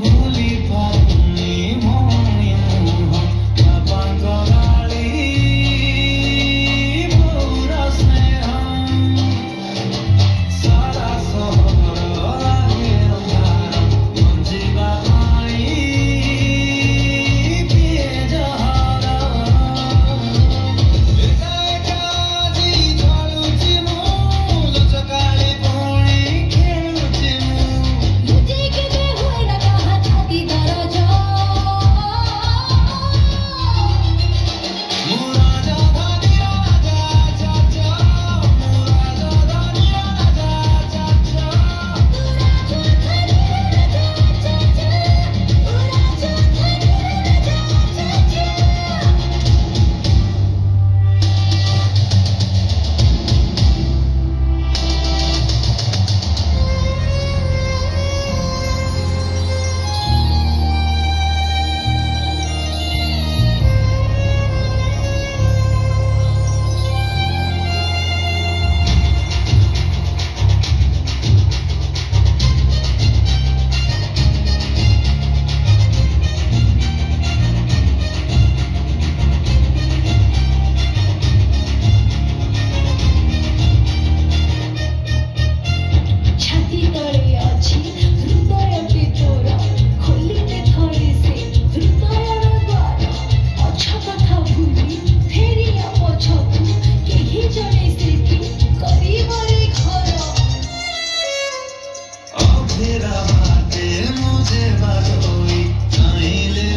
भूली पाऊनी मोई मुह बाबांग गाली पूरा स्नेह सारा सहर लागे अंधार मंजिला आई पिए जहारा एकाजी जालुची मु लचकाली पुणी खेलुची मु मुझे केबे हुए ना कहा छाती दरजा मुराजा धानी राजा चाचा मुराजा धानी राजा चाचा छाती तले अछि हृदय भितर खोलिते थोड़ी से हृदयर द्वार अच्छा कथा भूली फेरी पछकु केही जने स्मृति करिबरे घर अधेरा बाटे मुझे बाटोई चाहिले